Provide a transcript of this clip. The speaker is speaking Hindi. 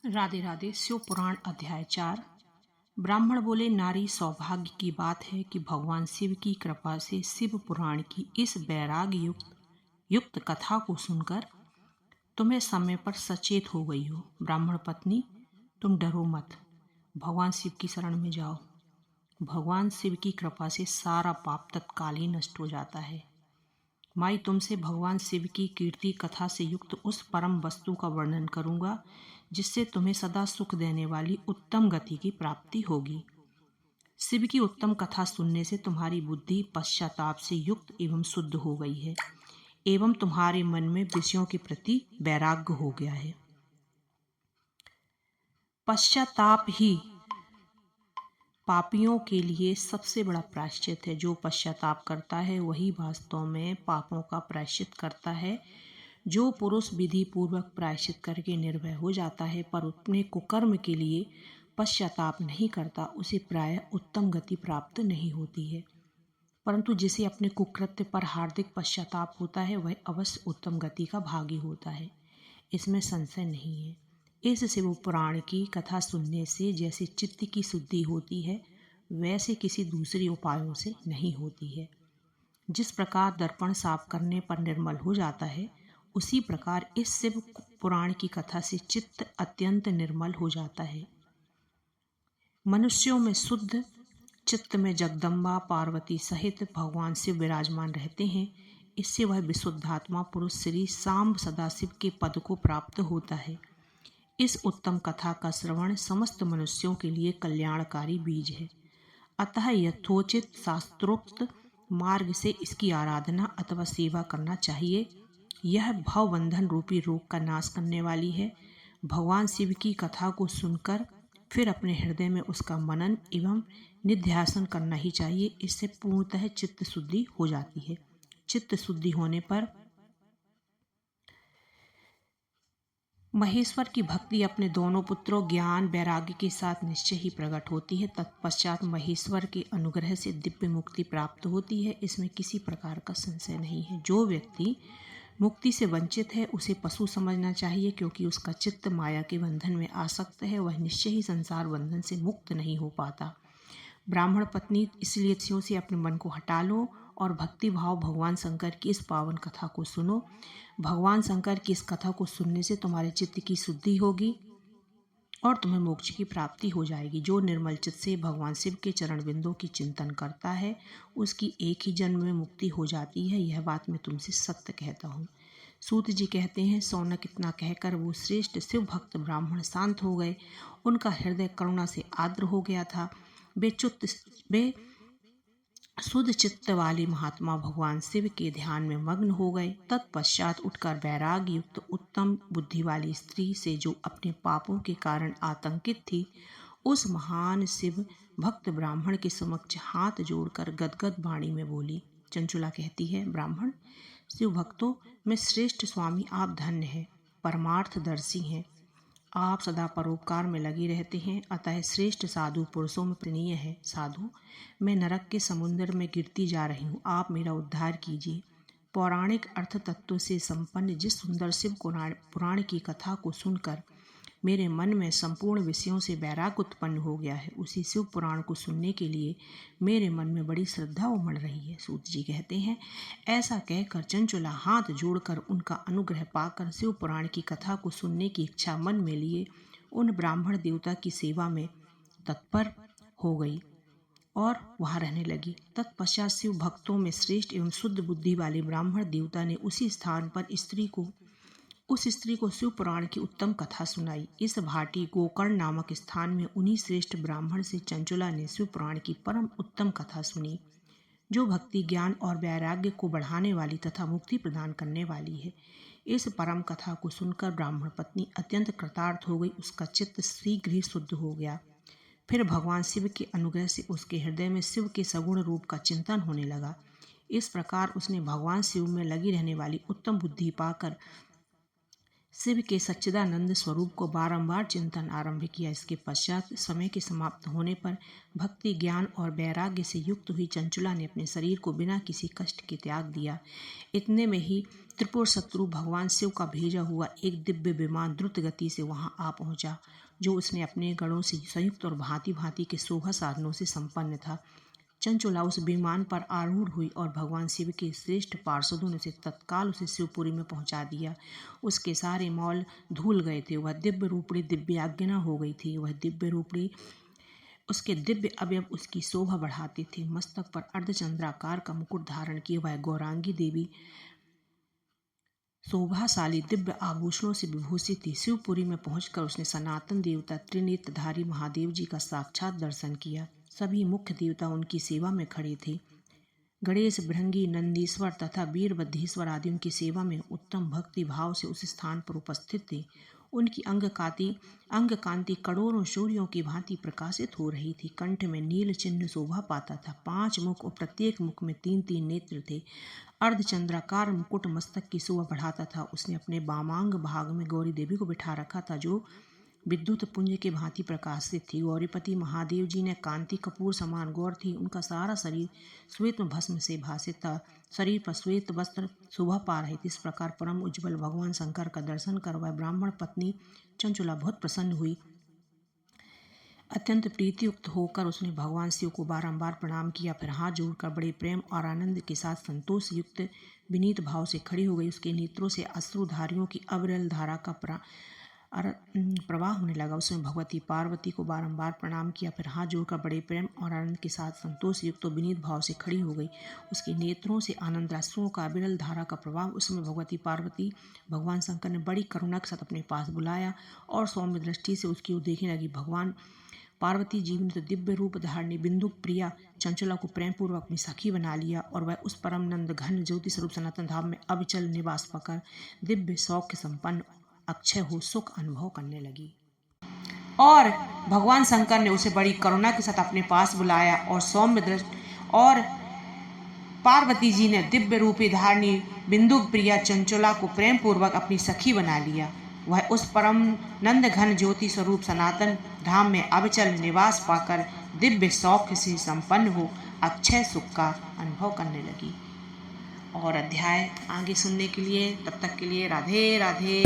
राधे राधे। शिव पुराण अध्याय 4। ब्राह्मण बोले, नारी सौभाग्य की बात है कि भगवान शिव की कृपा से शिव पुराण की इस वैराग्य युक्त कथा को सुनकर तुम्हें समय पर सचेत हो गई हो। ब्राह्मण पत्नी, तुम डरो मत, भगवान शिव की शरण में जाओ। भगवान शिव की कृपा से सारा पाप तत्काल ही नष्ट हो जाता है। माई, तुमसे भगवान शिव की कीर्ति कथा से युक्त उस परम वस्तु का वर्णन करूंगा जिससे तुम्हें सदा सुख देने वाली उत्तम गति की प्राप्ति होगी। शिव की उत्तम कथा सुनने से तुम्हारी बुद्धि पश्चाताप से युक्त एवं शुद्ध हो गई है एवं तुम्हारे मन में विषयों के प्रति वैराग्य हो गया है। पश्चाताप ही पापियों के लिए सबसे बड़ा प्रायश्चित है। जो पश्चाताप करता है वही वास्तव में पापों का प्रायश्चित करता है। जो पुरुष विधि पूर्वक प्रायश्चित करके निर्भय हो जाता है पर अपने कुकर्म के लिए पश्चाताप नहीं करता, उसे प्रायः उत्तम गति प्राप्त नहीं होती है। परंतु जिसे अपने कुकृत्य पर हार्दिक पश्चाताप होता है वह अवश्य उत्तम गति का भागी होता है, इसमें संशय नहीं है। इस शिव पुराण की कथा सुनने से जैसे चित्त की शुद्धि होती है वैसे किसी दूसरे उपायों से नहीं होती है। जिस प्रकार दर्पण साफ करने पर निर्मल हो जाता है, उसी प्रकार इस शिव पुराण की कथा से चित्त अत्यंत निर्मल हो जाता है। मनुष्यों में शुद्ध चित्त में जगदम्बा पार्वती सहित भगवान शिव विराजमान रहते हैं। इससे वह विशुद्धात्मा पुरुष श्री सांब सदाशिव के पद को प्राप्त होता है। इस उत्तम कथा का श्रवण समस्त मनुष्यों के लिए कल्याणकारी बीज है। अतः यथोचित शास्त्रोक्त मार्ग से इसकी आराधना अथवा सेवा करना चाहिए। यह भवबंधन रूपी रोग का नाश करने वाली है। भगवान शिव की कथा को सुनकर फिर अपने हृदय में उसका मनन एवं निध्यासन करना ही चाहिए। इससे पूर्णतः चित्त शुद्धि हो जाती है। चित्त शुद्धि होने पर महेश्वर की भक्ति अपने दोनों पुत्रों ज्ञान वैराग्य के साथ निश्चय ही प्रकट होती है। तत्पश्चात महेश्वर के अनुग्रह से दिव्य मुक्ति प्राप्त होती है, इसमें किसी प्रकार का संशय नहीं है। जो व्यक्ति मुक्ति से वंचित है उसे पशु समझना चाहिए, क्योंकि उसका चित्त माया के बंधन में आसक्त है। वह निश्चय ही संसार बंधन से मुक्त नहीं हो पाता। ब्राह्मण पत्नी, इसलिए इच्छियों से अपने मन को हटा लो और भक्ति भाव भगवान शंकर की इस पावन कथा को सुनो। भगवान शंकर की इस कथा को सुनने से तुम्हारे चित्त की शुद्धि होगी और तुम्हें मोक्ष की प्राप्ति हो जाएगी। जो निर्मल चित्त से भगवान शिव के चरण बिंदों की चिंतन करता है उसकी एक ही जन्म में मुक्ति हो जाती है। यह बात मैं तुमसे सत्य कहता हूँ। सूत जी कहते हैं, सौनक इतना कहकर वो श्रेष्ठ शिव भक्त ब्राह्मण शांत हो गए। उनका हृदय करुणा से आर्द्र हो गया था। वे शुद्ध चित्त वाली महात्मा भगवान शिव के ध्यान में मग्न हो गए। तत्पश्चात उठकर वैराग्य युक्त उत्तम बुद्धि वाली स्त्री से, जो अपने पापों के कारण आतंकित थी, उस महान शिव भक्त ब्राह्मण के समक्ष हाथ जोड़कर गदगद वाणी में बोली। चंचुला कहती है, ब्राह्मण, शिव भक्तों में श्रेष्ठ स्वामी आप धन्य हैं, परमार्थदर्शी हैं। आप सदा परोपकार में लगे रहते हैं, अतः श्रेष्ठ साधु पुरुषों में प्रणीय है। साधु, मैं नरक के समुद्र में गिरती जा रही हूँ, आप मेरा उद्धार कीजिए। पौराणिक अर्थ तत्व से संपन्न जिस सुंदर शिव पुराण की कथा को सुनकर मेरे मन में संपूर्ण विषयों से वैराग्य उत्पन्न हो गया है, उसी शिव पुराण को सुनने के लिए मेरे मन में बड़ी श्रद्धा उमड़ रही है। सूत जी कहते हैं, ऐसा कहकर चंचुला हाथ जोड़कर उनका अनुग्रह पाकर शिव पुराण की कथा को सुनने की इच्छा मन में लिए उन ब्राह्मण देवता की सेवा में तत्पर हो गई और वहां रहने लगी। तत्पश्चात शिव भक्तों में श्रेष्ठ एवं शुद्ध बुद्धि वाले ब्राह्मण देवता ने उस स्त्री को शिव पुराण की उत्तम कथा सुनाई। इस भाटी गोकर्ण नामक स्थान में उन्हीं श्रेष्ठ ब्राह्मण से चंचुला ने शिव पुराण की परम उत्तम कथा सुनी, जो भक्ति ज्ञान और वैराग्य को बढ़ाने वाली तथा मुक्ति प्रदान करने वाली है। इस परम कथा को सुनकर ब्राह्मण पत्नी अत्यंत कृतार्थ हो गई। उसका चित्त शीघ्र ही शुद्ध हो गया। फिर भगवान शिव के अनुग्रह से उसके हृदय में शिव के सगुण रूप का चिंतन होने लगा। इस प्रकार उसने भगवान शिव में लगी रहने वाली उत्तम बुद्धि पाकर शिव के सच्चिदानंद स्वरूप को बारंबार चिंतन आरंभ किया। इसके पश्चात समय के समाप्त होने पर भक्ति, ज्ञान और वैराग्य से युक्त हुई चंचुला ने अपने शरीर को बिना किसी कष्ट के त्याग दिया। इतने में ही त्रिपुर शत्रु भगवान शिव का भेजा हुआ एक दिव्य विमान द्रुत गति से वहां आ पहुंचा, जो उसने अपने गणों से संयुक्त और भांति भांति के शोभा साधनों से संपन्न था। चंचुला उस विमान पर आरूढ़ हुई और भगवान शिव के श्रेष्ठ पार्षदों ने तत्काल उसे शिवपुरी में पहुंचा दिया। उसके सारे मौल धूल गए थे। वह दिव्य रूपड़ी दिव्याज्ञा हो गई थी। वह दिव्य रूपड़ी उसके दिव्य अवयव उसकी शोभा बढ़ाते थे। मस्तक पर अर्धचंद्राकार का मुकुट धारण किए वह गौरांगी देवी शोभाशाली दिव्य आभूषणों से विभूषित थी। शिवपुरी में पहुंचकर उसने सनातन देवता त्रिनेत्रधारी महादेव जी का साक्षात दर्शन किया। सभी मुख्य देवता उनकी सेवा में खड़े थे। गणेश, भृंगी, नंदीश्वर तथा वीरभद्रेश्वर आदि उनकी सेवा में उत्तम भक्ति भाव से उस स्थान पर उपस्थित थे। उनकी अंग कांति करोड़ों सूर्यों की भांति प्रकाशित हो रही थी। कंठ में नील चिन्ह शोभा पाता था। 5 मुख और प्रत्येक मुख में 3-3 नेत्र थे। अर्धचंद्राकार मुकुट मस्तक की शोभा बढ़ाता था। उसने अपने वामांग भाग में गौरी देवी को बिठा रखा था, जो विद्युत पुंज के भांति प्रकाशित थी। गौरीपति महादेव जी ने कांति कपूर समान गौर थी। उनका सारा शरीर श्वेत भस्म से भासित था। शरीर पर श्वेत वस्त्र शोभा पा रहे थे। इस प्रकार परम उज्ज्वल भगवान शंकर का दर्शन कर वह ब्राह्मण पत्नी चंचुला बहुत प्रसन्न हुई। अत्यंत प्रीतियुक्त होकर उसने भगवान शिव को बारंबार प्रणाम किया। फिर हाथ जोड़कर बड़े प्रेम और आनंद के साथ संतोष युक्त विनीत भाव से खड़ी हो गई। उसके नेत्रों से अश्रुधारियों की अविरल धारा का प्रवाह होने लगा। उसने भगवती पार्वती को बारंबार प्रणाम किया। फिर हाथ जोड़कर बड़े प्रेम और आनंद के साथ संतोष युक्त और विनीत भाव से खड़ी हो गई। उसके नेत्रों से आनंद अश्रुओं का अविरल धारा का प्रवाह। उसमें भगवती पार्वती भगवान शंकर ने बड़ी करुणा के साथ अपने पास बुलाया और सौम्य दृष्टि से उसकी ओर देखने लगी। भगवान पार्वती जी ने तो दिव्य रूप धारणी बिंदुक प्रिया चंचुला को प्रेम पूर्वक अपनी सखी बना लिया और वह उस परम नंद घन ज्योति स्वरूप सनातन धाम में अविचल निवास पाकर दिव्य सौख्य संपन्न अक्षय हो सुख अनुभव करने लगी। और भगवान शंकर ने उसे बड़ी करुणा के साथ अपने पास बुलाया और सौम्य दृष्टि और पार्वती जी ने दिव्य रूपी धारणी बिंदुक प्रिया चंचुला को प्रेम पूर्वक अपनी सखी बना लिया। वह उस परम नंद घन ज्योति स्वरूप सनातन धाम में अविचल निवास पाकर दिव्य सौख्य से संपन्न हो अक्षय सुख का अनुभव करने लगी। और अध्याय आगे सुनने के लिए तब तक के लिए राधे राधे।